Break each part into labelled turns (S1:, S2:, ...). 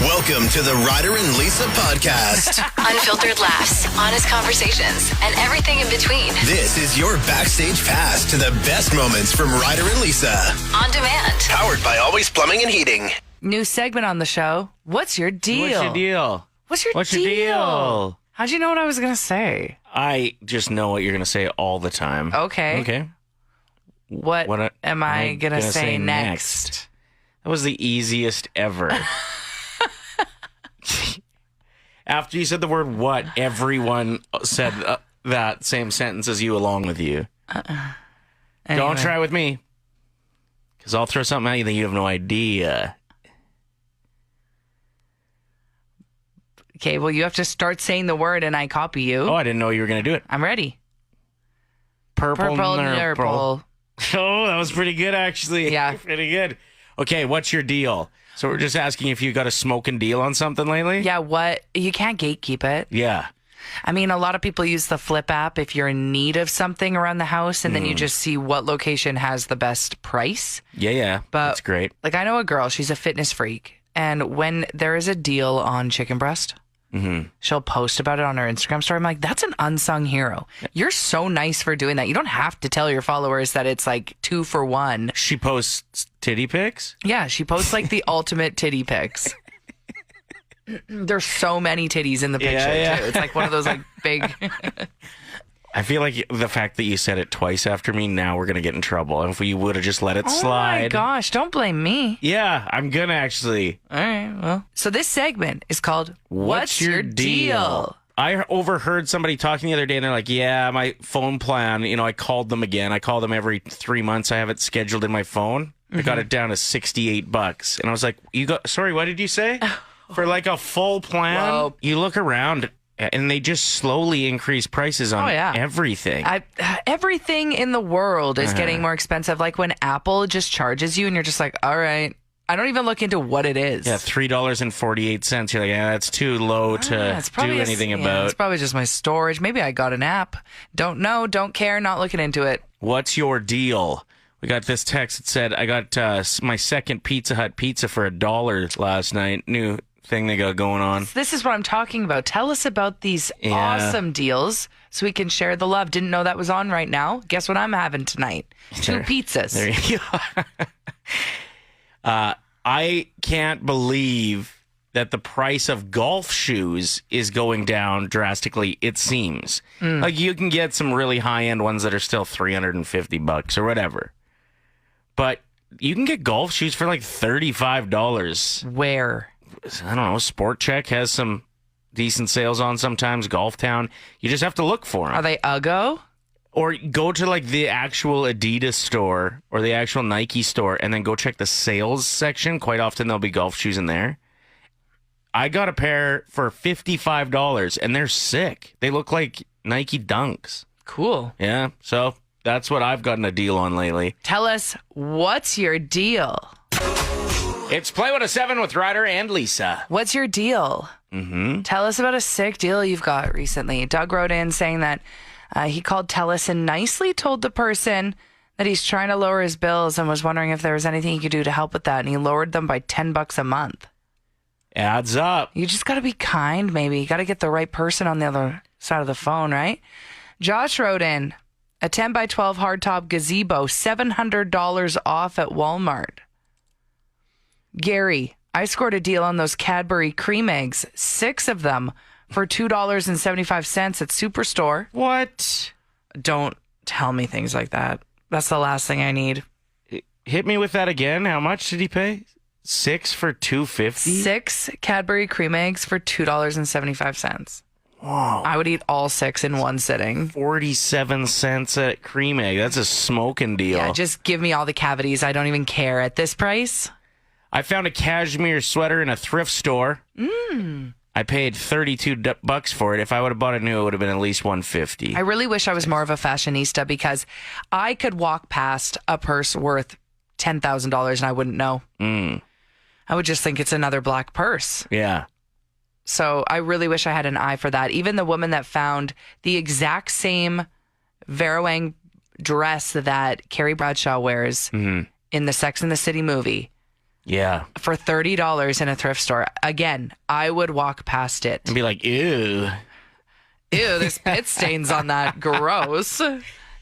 S1: Welcome to the Ryder and Lisa podcast.
S2: Unfiltered laughs, honest conversations, and everything in between.
S1: This is your backstage pass to the best moments from Ryder and Lisa.
S2: On demand.
S1: Powered by Always Plumbing and Heating.
S3: New segment on the show. What's your deal?
S4: What's your deal?
S3: What's your deal? How'd you know what I was going to say?
S4: I just know what you're going to say all the time.
S3: Okay. What am I going to say next?
S4: That was the easiest ever. After you said the word what, everyone said that same sentence as you along with you.
S3: Anyway.
S4: Don't try with me. Because I'll throw something at you that you have no idea.
S3: Okay, well, you have to start saying the word and I copy you.
S4: Oh, I didn't know you were going to do it.
S3: I'm ready.
S4: Purple
S3: nurple.
S4: Oh, that was pretty good, actually.
S3: Yeah.
S4: Pretty good. Okay, what's your deal? So we're just asking if you got a smoking deal on something lately?
S3: Yeah, what? You can't gatekeep it.
S4: Yeah.
S3: I mean, a lot of people use the Flip app if you're in need of something around the house, and then you just see what location has the best price.
S4: Yeah.
S3: But,
S4: that's great.
S3: Like, I know a girl, she's a fitness freak, and when there is a deal on chicken breast, she'll post about it on her Instagram story. I'm like, that's an unsung hero. You're so nice for doing that. You don't have to tell your followers that it's like 2 for 1.
S4: She posts titty pics?
S3: Yeah, she posts like the ultimate titty pics. There's so many titties in the picture, too. It's like one of those like big...
S4: I feel like the fact that you said it twice after me, now we're going to get in trouble. If you would have just let it slide.
S3: Oh my gosh, don't blame me.
S4: Yeah, I'm going to actually.
S3: All right, well. So this segment is called What's Your Deal?
S4: I overheard somebody talking the other day and they're like, yeah, my phone plan, I called them again. I call them every 3 months. I have it scheduled in my phone. I got it down to $68. And I was like, sorry, what did you say? For like a full plan?
S3: Whoa.
S4: You look around and they just slowly increase prices on everything.
S3: Everything in the world is getting more expensive. Like when Apple just charges you and you're just like, all right. I don't even look into what it is.
S4: Yeah, $3.48. You're like, that's too low to do anything about.
S3: It's probably just my storage. Maybe I got an app. Don't know, don't care, not looking into it.
S4: What's your deal? We got this text that said, I got my second Pizza Hut pizza for $1 last night. New thing they got going on.
S3: This is what I'm talking about. Tell us about these awesome deals so we can share the love. Didn't know that was on right now. Guess what I'm having tonight? 2 pizzas.
S4: There you go. I can't believe that the price of golf shoes is going down drastically, it seems. Like you can get some really high-end ones that are still $350 or whatever. But you can get golf shoes for like $35.
S3: Where?
S4: I don't know. Sport Check has some decent sales on sometimes. Golf Town. You just have to look for them.
S3: Are they Uggo?
S4: Or go to like the actual Adidas store or the actual Nike store and then go check the sales section. Quite often there'll be golf shoes in there. I got a pair for $55 and they're sick. They look like Nike Dunks.
S3: Cool.
S4: Yeah. So that's what I've gotten a deal on lately.
S3: Tell us, what's your deal?
S4: It's Play 107 with Ryder and Lisa.
S3: What's your deal? Tell us about a sick deal you've got recently. Doug wrote in saying that he called TELUS and nicely told the person that he's trying to lower his bills and was wondering if there was anything he could do to help with that. And he lowered them by $10 a month.
S4: Adds up.
S3: You just got to be kind, maybe. You got to get the right person on the other side of the phone, right? Josh wrote in a 10 by 12 hardtop gazebo, $700 off at Walmart. Gary, I scored a deal on those Cadbury cream eggs, 6 of them for $2.75 at Superstore.
S4: What?
S3: Don't tell me things like that. That's the last thing I need.
S4: Hit me with that again. How much did he pay? 6 for $2.50?
S3: 6 Cadbury cream eggs for $2.75.
S4: Wow.
S3: I would eat all 6 in one sitting.
S4: 47 cents a cream egg. That's a smoking deal.
S3: Yeah, just give me all the cavities. I don't even care at this price.
S4: I found a cashmere sweater in a thrift store. I paid $32 for it. If I would have bought it new, it would have been at least $150.
S3: I really wish I was more of a fashionista because I could walk past a purse worth $10,000 and I wouldn't know. I would just think it's another black purse.
S4: Yeah.
S3: So I really wish I had an eye for that. Even the woman that found the exact same Vera Wang dress that Carrie Bradshaw wears in the Sex and the City movie,
S4: Yeah.
S3: for $30 in a thrift store. Again, I would walk past it.
S4: And be like, ew.
S3: Ew, there's pit stains on that. Gross.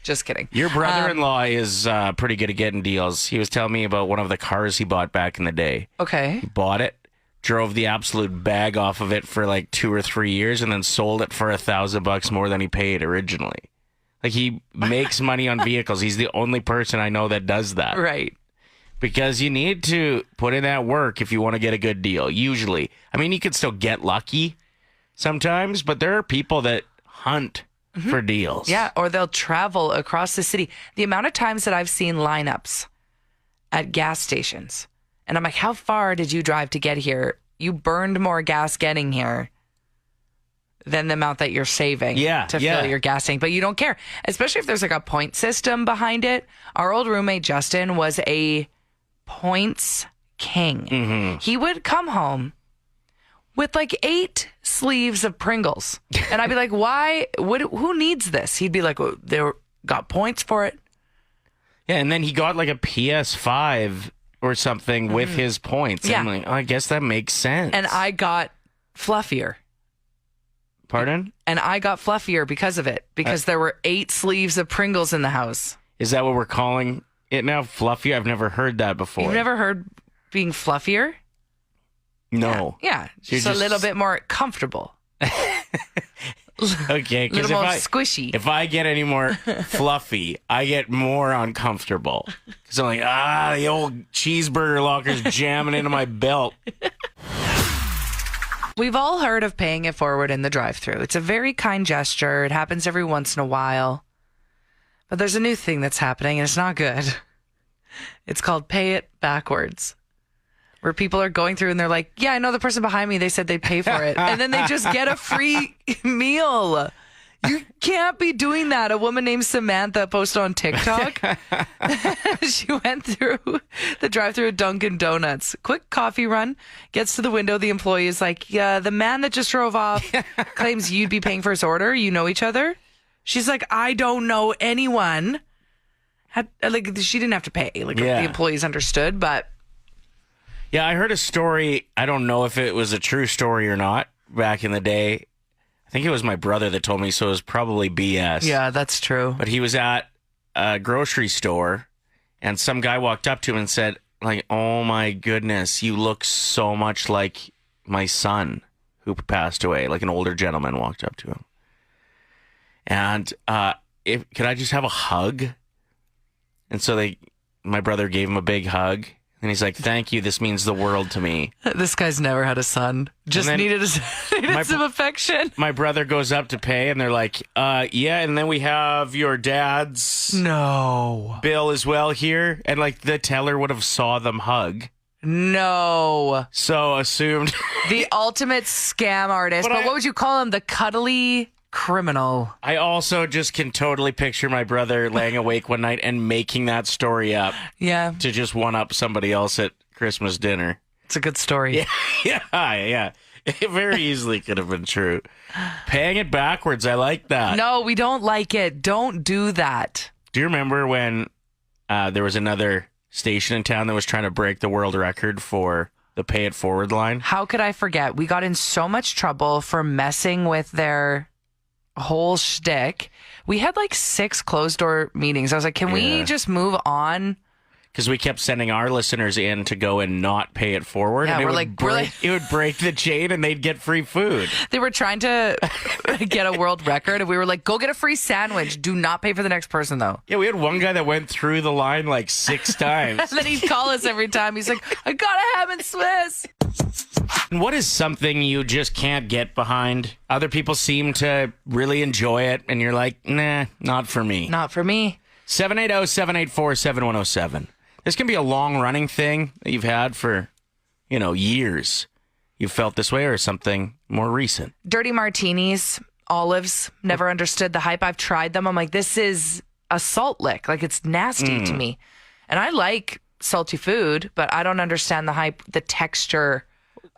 S3: Just kidding.
S4: Your brother-in-law is pretty good at getting deals. He was telling me about one of the cars he bought back in the day.
S3: Okay.
S4: He bought it, drove the absolute bag off of it for like 2 or 3 years, and then sold it for $1,000 more than he paid originally. Like, he makes money on vehicles. He's the only person I know that does that.
S3: Right.
S4: Because you need to put in that work if you want to get a good deal, usually. I mean, you can still get lucky sometimes, but there are people that hunt for deals.
S3: Yeah, or they'll travel across the city. The amount of times that I've seen lineups at gas stations, and I'm like, how far did you drive to get here? You burned more gas getting here than the amount that you're saving to fill your gas tank. But you don't care, especially if there's like a point system behind it. Our old roommate, Justin, was a points king.
S4: Mm-hmm.
S3: He would come home with like 8 sleeves of Pringles. And I'd be like, why? Who needs this? He'd be like, well, they got points for it.
S4: Yeah, and then he got like a PS5 or something with his points.
S3: Yeah.
S4: I'm like, oh, I guess that makes sense.
S3: And I got fluffier.
S4: Pardon?
S3: And I got fluffier because of it. Because there were 8 sleeves of Pringles in the house.
S4: Is that what we're calling it now? Fluffy? I've never heard that before.
S3: You've never heard being fluffier?
S4: No.
S3: Yeah.
S4: You're
S3: Just a little bit more comfortable.
S4: Okay,
S3: A
S4: because
S3: little more squishy.
S4: if I get any more fluffy, I get more uncomfortable. Because I'm like, the old cheeseburger locker's jamming into my belt.
S3: We've all heard of paying it forward in the drive-thru. It's a very kind gesture. It happens every once in a while. But there's a new thing that's happening, and it's not good. It's called pay it backwards. Where people are going through and they're like, yeah, I know the person behind me, they said they'd pay for it. And then they just get a free meal. You can't be doing that. A woman named Samantha posted on TikTok. She went through the drive-thru at Dunkin' Donuts. Quick coffee run. Gets to the window. The employee is like, yeah, the man that just drove off claims you'd be paying for his order. You know each other? She's like, I don't know anyone. She didn't have to pay. The employees understood, but...
S4: Yeah, I heard a story. I don't know if it was a true story or not back in the day. I think it was my brother that told me, so it was probably BS.
S3: Yeah, that's true.
S4: But he was at a grocery store, and some guy walked up to him and said, like, oh my goodness, you look so much like my son who passed away. Like, an older gentleman walked up to him. And could I just have a hug? And so my brother gave him a big hug. And he's like, thank you. This means the world to me.
S3: This guy's never had a son. Just needed some affection.
S4: My brother goes up to pay, and they're like, yeah, and then we have your dad's bill as well here. And, like, the teller would have saw them hug.
S3: No.
S4: So assumed.
S3: The ultimate scam artist. But what would you call him? The cuddly criminal.
S4: I also just can totally picture my brother laying awake one night and making that story up.
S3: Yeah.
S4: To just one up somebody else at Christmas dinner.
S3: It's a good story.
S4: Yeah. It very easily could have been true. Paying it backwards, I like that.
S3: No, we don't like it. Don't do that.
S4: Do you remember when there was another station in town that was trying to break the world record for the pay it forward line?
S3: How could I forget? We got in so much trouble for messing with their whole shtick. We had like 6 closed door meetings. I was like, can we just move on?
S4: Because we kept sending our listeners in to go and not pay it forward.
S3: Yeah,
S4: and it would break the chain and they'd get free food.
S3: They were trying to get a world record, and we were like, go get a free sandwich. Do not pay for the next person, though.
S4: Yeah, we had one guy that went through the line like 6 times.
S3: And then he'd call us every time. He's like, I got a ham and Swiss.
S4: And what is something you just can't get behind? Other people seem to really enjoy it, and you're like, nah, not for me.
S3: Not for me.
S4: 780-784-7107. This can be a long-running thing that you've had for, years. You've felt this way, or something more recent.
S3: Dirty martinis, olives, never understood the hype. I've tried them. I'm like, this is a salt lick. Like, it's nasty to me. And I like salty food, but I don't understand the hype, the texture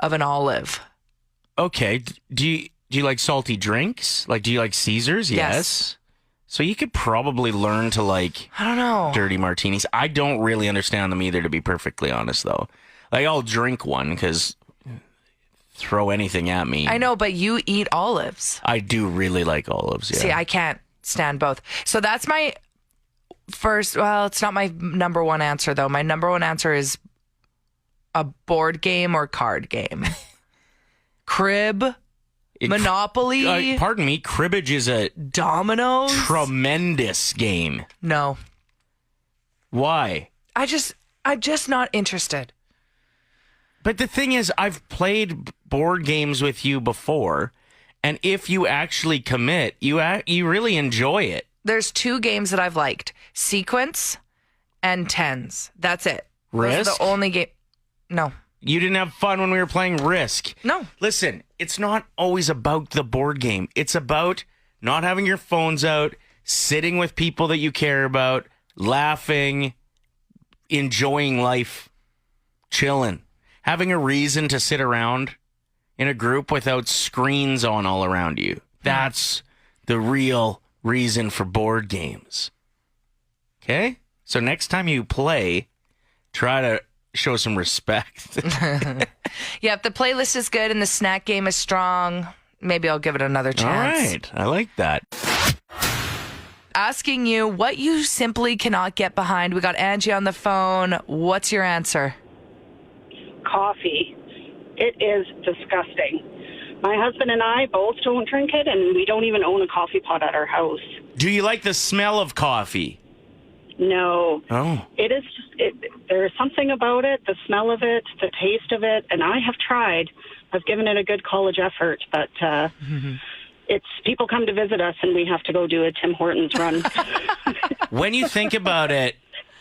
S3: of an olive.
S4: Okay. Do you like salty drinks? Like, do you like Caesars? Yes. So you could probably learn to like,
S3: I don't know,
S4: dirty martinis. I don't really understand them either, to be perfectly honest, though. Like, I'll drink one because throw anything at me.
S3: I know, but you eat olives.
S4: I do really like olives, yeah.
S3: See, I can't stand both. So that's my first, well, it's not my number one answer, though. My number one answer is a board game or card game. Crib, Monopoly.
S4: Pardon me, cribbage is a
S3: dominoes.
S4: tremendous game.
S3: No.
S4: Why?
S3: I'm just not interested.
S4: But the thing is, I've played board games with you before, and if you actually commit, you really enjoy it.
S3: There's 2 games that I've liked. Sequence and Tens. That's it.
S4: Risk?
S3: Those are the only game. No.
S4: You didn't have fun when we were playing Risk.
S3: No.
S4: Listen, it's not always about the board game. It's about not having your phones out, sitting with people that you care about, laughing, enjoying life, chilling, having a reason to sit around in a group without screens on all around you. That's the real reason for board games. Okay? So next time you play, try to show some respect.
S3: Yeah, if the playlist is good and the snack game is strong, maybe I'll give it another chance.
S4: All right. I like that.
S3: Asking you what you simply cannot get behind. We got Angie on the phone. What's your answer?
S5: Coffee. It is disgusting. My husband and I both don't drink it, and we don't even own a coffee pot at our house.
S4: Do you like the smell of coffee?
S5: No.
S4: Oh.
S5: It is just, there's something about it, the smell of it, the taste of it, and I have tried. I've given it a good college effort, but it's people come to visit us, and we have to go do a Tim Hortons run.
S4: When you think about it,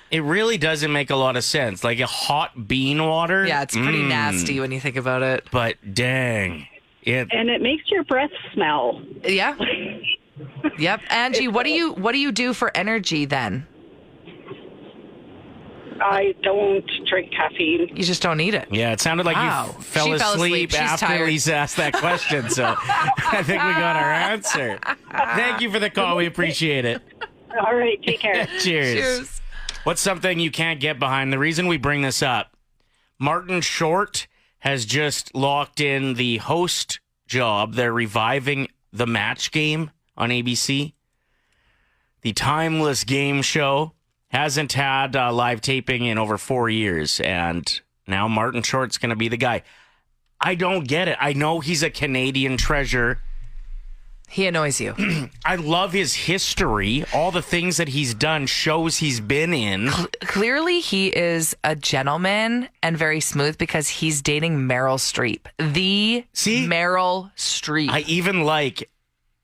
S4: it really doesn't make a lot of sense. Like a hot bean water.
S3: Yeah, it's pretty nasty when you think about it.
S4: But dang.
S5: And it makes your breath smell.
S3: Yeah. Yep. Angie, what do you do for energy then?
S5: I don't drink caffeine.
S3: You just don't need it.
S4: Yeah, it sounded like
S3: Wow.
S4: you fell
S3: She fell
S4: asleep
S3: asleep. She's
S4: after
S3: tired.
S4: Lisa asked that question. So I think we got our answer. Thank you for the call. We appreciate it.
S5: All right, take care.
S4: Cheers.
S3: Cheers.
S4: What's something you can't get behind? The reason we bring this up, Martin Short has just locked in the host job. They're reviving The Match Game on ABC. The timeless game show hasn't had live taping in over 4 years, and now Martin Short's going to be the guy. I don't get it. I know he's a Canadian treasure.
S3: He annoys you.
S4: I love his history. All the things that he's done, shows he's been in.
S3: Clearly, he is a gentleman and very smooth because he's dating Meryl Streep. Meryl Streep.
S4: I even like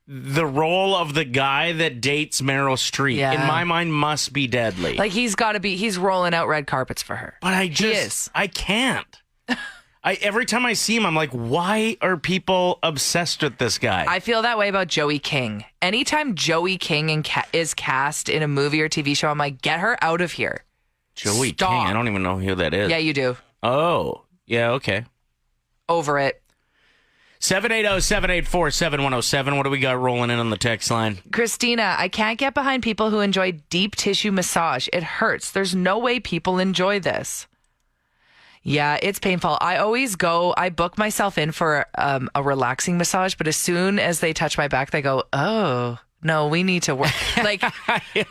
S4: the role of the guy that dates Meryl Streep.
S3: Yeah.
S4: In my mind, must be deadly.
S3: Like he's rolling out red carpets for her.
S4: But I can't. Every time I see him, I'm like, why are people obsessed with this guy?
S3: I feel that way about Joey King. Anytime Joey King is cast in a movie or TV show, I'm like, get her out of here.
S4: Joey
S3: Stop.
S4: King? I don't even know who that is.
S3: Yeah, you do.
S4: Oh, yeah, okay.
S3: Over it.
S4: 780-784-7107. What do we got rolling in on the text line?
S3: Christina, I can't get behind people who enjoy deep tissue massage. It hurts. There's no way people enjoy this. Yeah, it's painful. I book myself in for a relaxing massage, but as soon as they touch my back, they go, oh, no, we need to work. Like,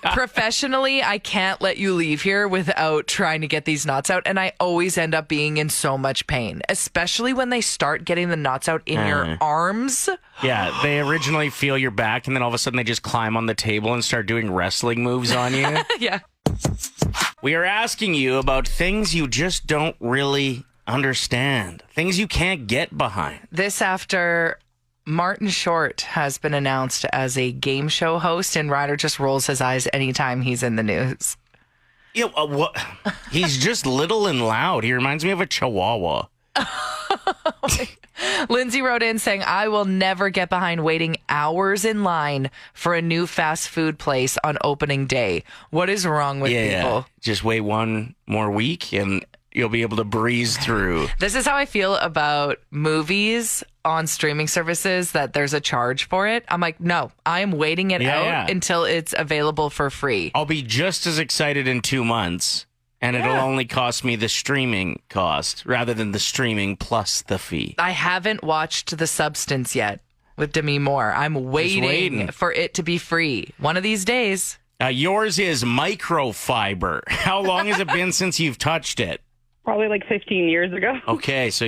S3: professionally, I can't let you leave here without trying to get these knots out. And I always end up being in so much pain, especially when they start getting the knots out in your arms.
S4: Yeah, they originally feel your back, and then all of a sudden they just climb on the table and start doing wrestling moves on you.
S3: Yeah.
S4: We are asking you about things you just don't really understand, things you can't get behind.
S3: This after Martin Short has been announced as a game show host, and Ryder just rolls his eyes anytime he's in the news.
S4: Yeah, what? He's just little and loud. He reminds me of a chihuahua.
S3: Lindsay wrote in saying, I will never get behind waiting hours in line for a new fast food place on opening day. What is wrong with people?
S4: Just wait one more week and you'll be able to breeze through.
S3: This is how I feel about movies on streaming services, that there's a charge for it. I'm like, no, I'm waiting it out until it's available for free.
S4: I'll be just as excited in 2 months And it'll only cost me the streaming cost rather than the streaming plus the fee.
S3: I haven't watched The Substance yet with Demi Moore. I'm waiting for it to be free one of these days.
S4: Yours is microfiber. How long has it been since you've touched it?
S6: Probably like 15 years ago.
S4: Okay, so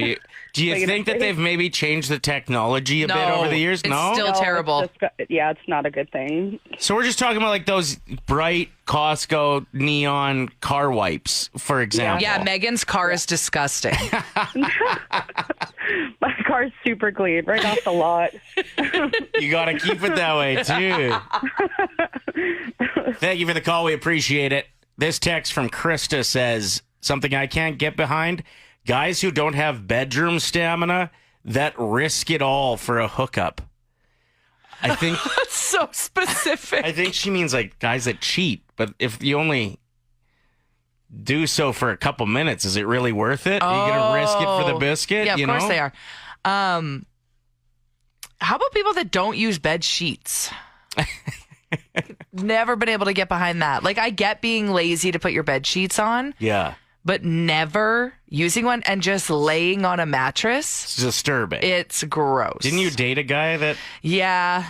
S4: do you think that they've maybe changed the technology a bit over the years?
S3: It's still terrible.
S6: It's not a good thing.
S4: So we're just talking about like those bright Costco neon car wipes, for example.
S3: Yeah, Megan's car is disgusting.
S6: My car's super clean, right off the lot.
S4: You got to keep it that way, too. Thank you for the call. We appreciate it. This text from Krista says, something I can't get behind, guys who don't have bedroom stamina that risk it all for a hookup. I think
S3: That's so specific.
S4: I think she means like guys that cheat, but if you only do so for a couple minutes, is it really worth it? Are you going to risk it for the biscuit?
S3: Yeah, of course they are. How about people that don't use bed sheets? Never been able to get behind that. Like, I get being lazy to put your bed sheets on.
S4: Yeah.
S3: But never using one and just laying on a mattress.
S4: It's disturbing.
S3: It's gross.
S4: Didn't you date a guy that...
S3: Yeah.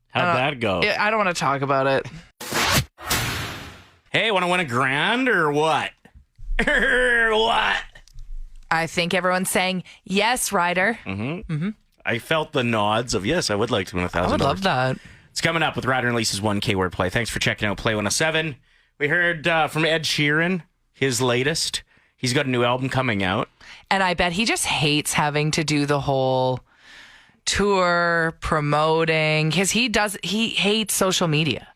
S4: How'd that go?
S3: I don't want to talk about it.
S4: Hey, want to win $1,000 or what? What?
S3: I think everyone's saying, yes, Ryder.
S4: I felt the nods of, yes, I would like to win $1,000.
S3: I would love that.
S4: It's coming up with Ryder and Lisa's 1K word play. Thanks for checking out Play 107. We heard from Ed Sheeran, his latest. He's got a new album coming out.
S3: And I bet he just hates having to do the whole tour, promoting, because he hates social media.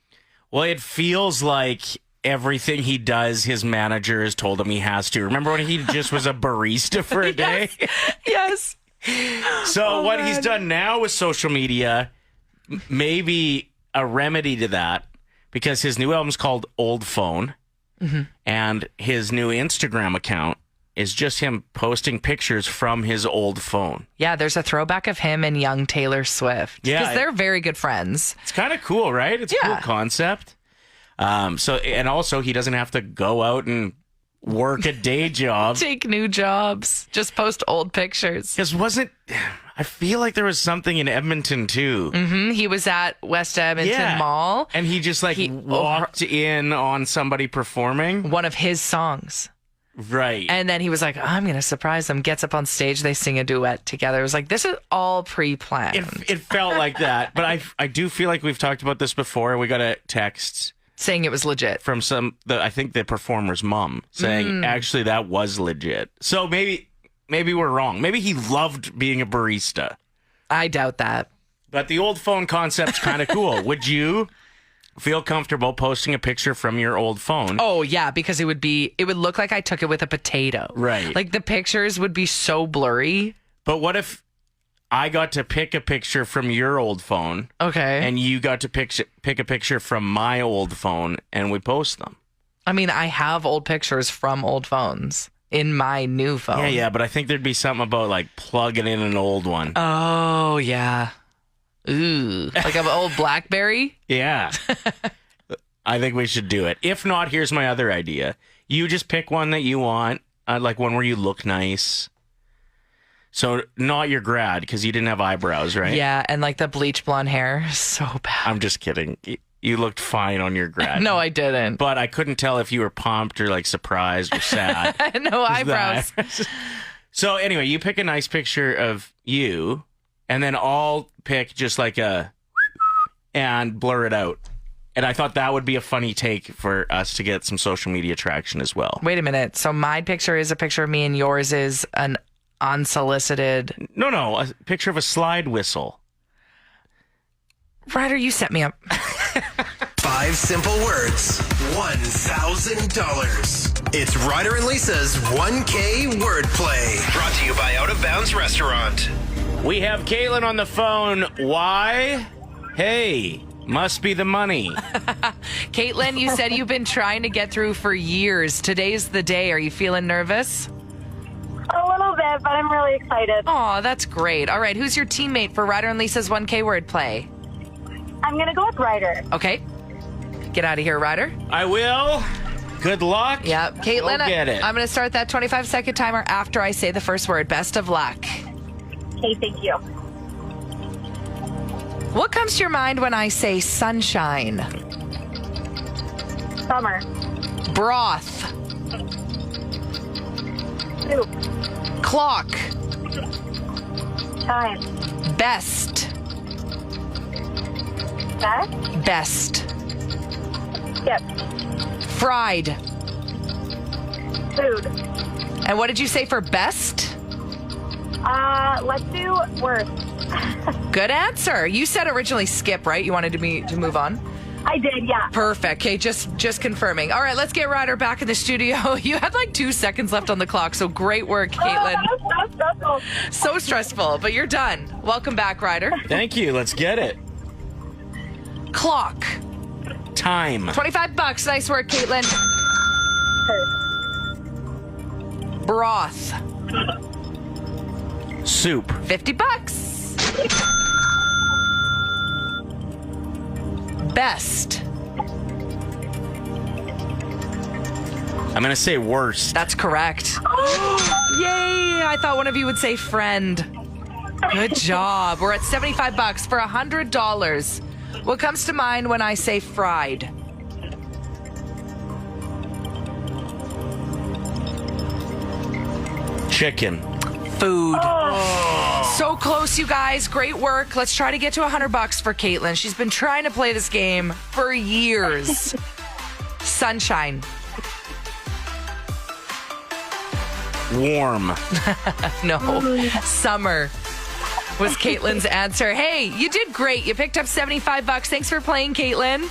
S4: Well, it feels like everything he does, his manager has told him he has to. Remember when he just was a barista for a day?
S3: Yes.
S4: So what he's done now with social media, maybe a remedy to that, because his new album's called Old Phone, and his new Instagram account is just him posting pictures from his old phone.
S3: Yeah, there's a throwback of him and young Taylor Swift.
S4: Yeah.
S3: Because they're very good friends.
S4: It's kind of cool, right? It's a cool concept. And also he doesn't have to go out and work a day job.
S3: Take new jobs. Just post old pictures.
S4: Because I feel like there was something in Edmonton too.
S3: He was at West Edmonton Mall.
S4: And he just walked in on somebody performing.
S3: One of his songs.
S4: Right.
S3: And then he was like, I'm going to surprise them. Gets up on stage. They sing a duet together. It was like, this is all pre-planned.
S4: It felt like that. But I do feel like we've talked about this before. We got a text
S3: saying it was legit
S4: from I think the performer's mom saying, actually, that was legit. So maybe we're wrong. Maybe he loved being a barista.
S3: I doubt that.
S4: But the old phone concept's kind of cool. Would you feel comfortable posting a picture from your old phone?
S3: Oh, yeah, because it would look like I took it with a potato.
S4: Right.
S3: Like the pictures would be so blurry.
S4: But what if I got to pick a picture from your old phone?
S3: Okay.
S4: And you got to pick a picture from my old phone and we post them?
S3: I mean, I have old pictures from old phones in my new phone.
S4: Yeah, but I think there'd be something about like plugging in an old one.
S3: Oh, yeah. Ooh, like an old BlackBerry?
S4: Yeah. I think we should do it. If not, here's my other idea. You just pick one that you want, like one where you look nice. So not your grad, because you didn't have eyebrows, right?
S3: Yeah, and like the bleach blonde hair. So bad.
S4: I'm just kidding. You looked fine on your grad.
S3: No, I didn't.
S4: But I couldn't tell if you were pumped or like surprised or sad.
S3: No eyebrows.
S4: So anyway, you pick a nice picture of you, and then I'll pick just like and blur it out. And I thought that would be a funny take for us to get some social media traction as well.
S3: Wait a minute. So my picture is a picture of me and yours is an unsolicited...
S4: No, a picture of a slide whistle.
S3: Ryder, you set me up.
S1: 5 simple words, $1,000. It's Ryder and Lisa's 1K wordplay. Brought to you by Out of Bounds Restaurant.
S4: We have Caitlin on the phone. Why? Hey, must be the money.
S3: Caitlin, you said you've been trying to get through for years. Today's the day. Are you feeling nervous?
S7: A little bit, but I'm really excited.
S3: Oh, that's great. All right, who's your teammate for Ryder and Lisa's 1K wordplay?
S7: I'm going to go with Ryder.
S3: Okay. Get out of here, Ryder.
S4: I will. Good luck.
S3: Yep. Caitlin,
S4: Go get it.
S3: I'm going to start that 25-second timer after I say the first word. Best of luck.
S7: Okay, thank you.
S3: What comes to your mind when I say sunshine?
S7: Summer.
S3: Broth.
S7: Soup.
S3: Clock.
S7: Time.
S3: Best.
S7: Best.
S3: Best.
S7: Yep.
S3: Fried.
S7: Food.
S3: And what did you say for best?
S7: Let's do worst.
S3: Good answer. You said originally skip, right? You wanted me to move on?
S7: I did, yeah.
S3: Perfect. Okay, just confirming. All right, let's get Ryder back in the studio. You had like 2 seconds left on the clock, so great work, Caitlin.
S7: So stressful.
S3: So stressful, but you're done. Welcome back, Ryder.
S4: Thank you. Let's get it.
S3: Clock.
S4: Time.
S3: $25. Nice work, Caitlin. Broth.
S4: Soup.
S3: $50. Best.
S4: I'm going to say worst.
S3: That's correct. Yay! I thought one of you would say friend. Good job. We're at $75 for $100. What comes to mind when I say fried?
S4: Chicken.
S3: Food. So close, you guys. Great work. Let's try to get to $100 for Caitlin. She's been trying to play this game for years. Sunshine.
S4: Warm.
S3: No. Summer was Caitlin's answer. Hey, you did great. You picked up $75. Thanks for playing, Caitlin.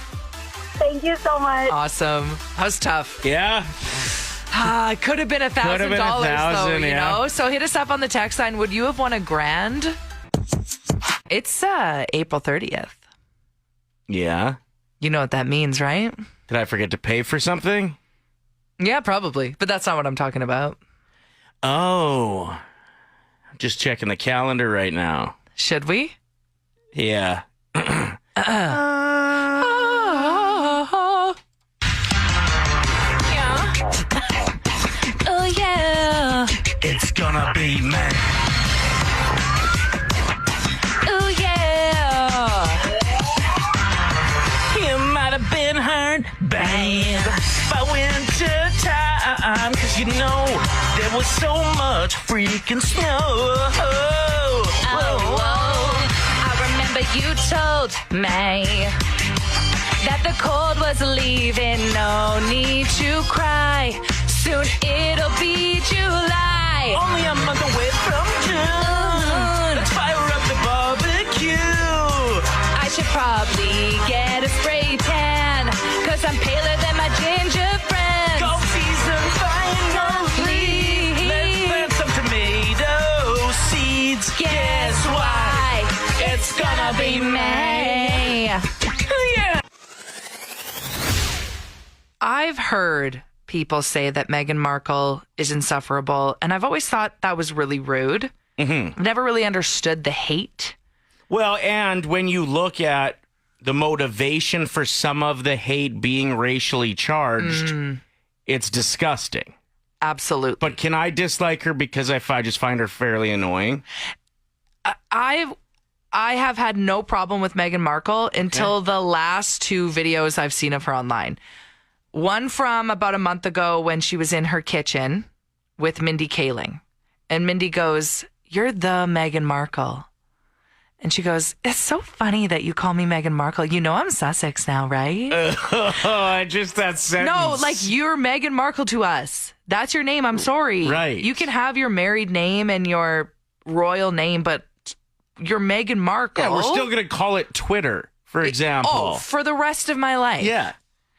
S7: Thank you so much.
S3: Awesome. That was tough.
S4: Yeah.
S3: It could have been $1,000
S4: Could have been
S3: though,
S4: $1,000,
S3: you
S4: yeah.
S3: know? So hit us up on the text line. Would you have won $1,000? It's April 30th.
S4: Yeah.
S3: You know what that means, right?
S4: Did I forget to pay for something?
S3: Yeah, probably. But that's not what I'm talking about.
S4: Oh. Just checking the calendar right now.
S3: Should we?
S4: Yeah.
S3: Oh, yeah.
S4: It's gonna be me.
S3: Oh, yeah.
S4: You might have been hurt bad by winter time, 'cause you know there was so much freaking snow.
S3: I remember you told me that the cold was leaving. No need to cry. Soon it'll be July.
S4: Only a month away from June. Let's fire up the barbecue.
S3: I should probably get a spray tan, 'cause I'm paler than my ginger friends.
S4: Golf season finally. Let's plant some tomato seeds.
S3: Guess why? It's gonna be May.
S4: Yeah.
S3: I've heard people say that Meghan Markle is insufferable, and I've always thought that was really rude. I've never really understood the hate.
S4: Well, and when you look at the motivation for some of the hate being racially charged, it's disgusting.
S3: Absolutely.
S4: But can I dislike her because I just find her fairly annoying?
S3: I have had no problem with Meghan Markle until the last 2 videos I've seen of her online. One from about a month ago when she was in her kitchen with Mindy Kaling. And Mindy goes, "You're the Meghan Markle." And she goes, "It's so funny that you call me Meghan Markle. You know I'm Sussex now, right?"
S4: Just that sentence.
S3: No, like, you're Meghan Markle to us. That's your name. I'm sorry.
S4: Right.
S3: You can have your married name and your royal name, but you're Meghan Markle.
S4: Yeah, we're still going to call it Twitter, for example.
S3: Oh, for the rest of my life.
S4: Yeah.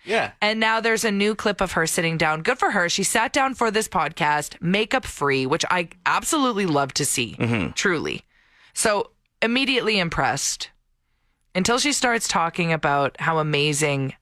S4: Yeah.
S3: And now there's a new clip of her sitting down. Good for her. She sat down for this podcast, makeup free, which I absolutely love to see. Truly. So immediately impressed until she starts talking about how amazing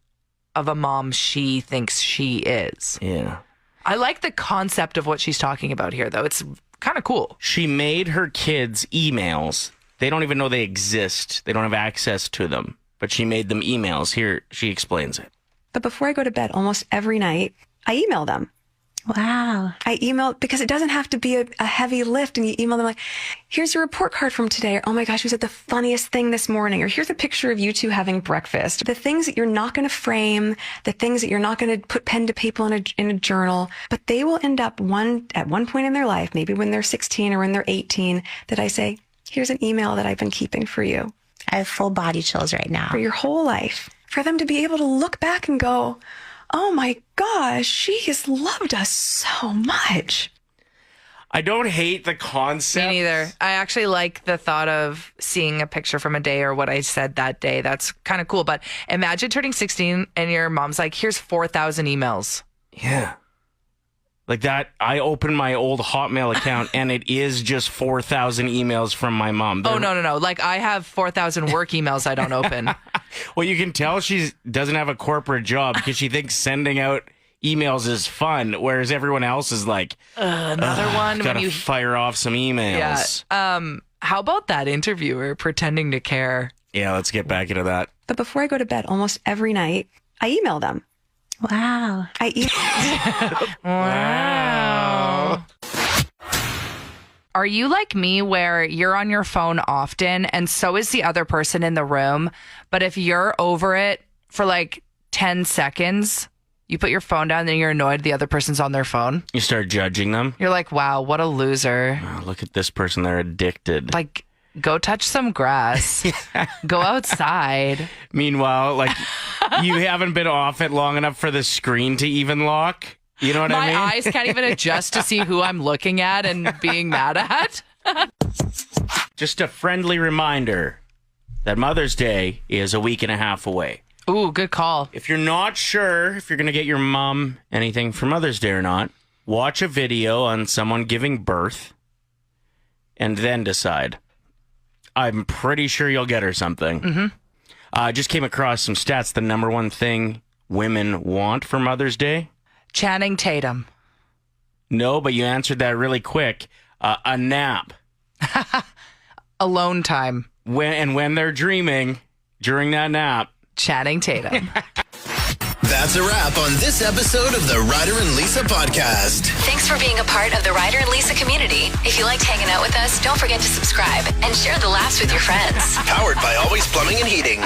S3: of a mom she thinks she is.
S4: Yeah.
S3: I like the concept of what she's talking about here, though. It's kind of cool.
S4: She made her kids emails. They don't even know they exist. They don't have access to them. But she made them emails. Here, she explains it.
S8: But before I go to bed almost every night, I email them.
S9: Wow.
S8: I email because it doesn't have to be a heavy lift, and you email them like, here's your report card from today. Or, oh my gosh, you said the funniest thing this morning. Or here's a picture of you two having breakfast. The things that you're not going to frame, the things that you're not going to put pen to paper in a journal, but they will end up at one point in their life, maybe when they're 16 or when they're 18, that I say, here's an email that I've been keeping for you.
S9: I have full body chills right now.
S8: For your whole life. For them to be able to look back and go, oh my gosh, she has loved us so much.
S4: I don't hate the concept.
S3: Me neither. I actually like the thought of seeing a picture from a day or what I said that day. That's kind of cool. But imagine turning 16 and your mom's like, here's 4,000 emails.
S4: Yeah. Like that, I opened my old Hotmail account and it is just 4,000 emails from my mom.
S3: Oh, no. Like I have 4,000 work emails I don't open.
S4: Well, you can tell she doesn't have a corporate job because she thinks sending out emails is fun, whereas everyone else is like,
S3: another one.
S4: Gotta fire off some emails.
S3: Yeah. How about that interviewer pretending to care?
S4: Yeah, let's get back into that.
S8: But before I go to bed, almost every night, I email them.
S9: Wow.
S3: Wow. Are you like me where you're on your phone often and so is the other person in the room, but if you're over it for like 10 seconds, you put your phone down and then you're annoyed the other person's on their phone?
S4: You start judging them.
S3: You're like, wow, what a loser.
S4: Oh, look at this person. They're addicted.
S3: Like, go touch some grass. Go outside.
S4: Meanwhile, like, you haven't been off it long enough for the screen to even lock. You know what I mean?
S3: My eyes can't even adjust to see who I'm looking at and being mad at.
S4: Just a friendly reminder that Mother's Day is a week and a half away.
S3: Ooh, good call.
S4: If you're not sure if you're going to get your mom anything for Mother's Day or not, watch a video on someone giving birth and then decide. I'm pretty sure you'll get her something.
S3: Mm-hmm.
S4: I just came across some stats. The number one thing women want for Mother's Day?
S3: Channing Tatum.
S4: No, but you answered that really quick. A nap.
S3: Alone time.
S4: When they're dreaming during that nap.
S3: Channing Tatum.
S1: That's a wrap on this episode of the Ryder and Lisa podcast.
S2: Thanks for being a part of the Ryder and Lisa community. If you liked hanging out with us, don't forget to subscribe and share the laughs with your friends.
S1: Powered by Always Plumbing and Heating.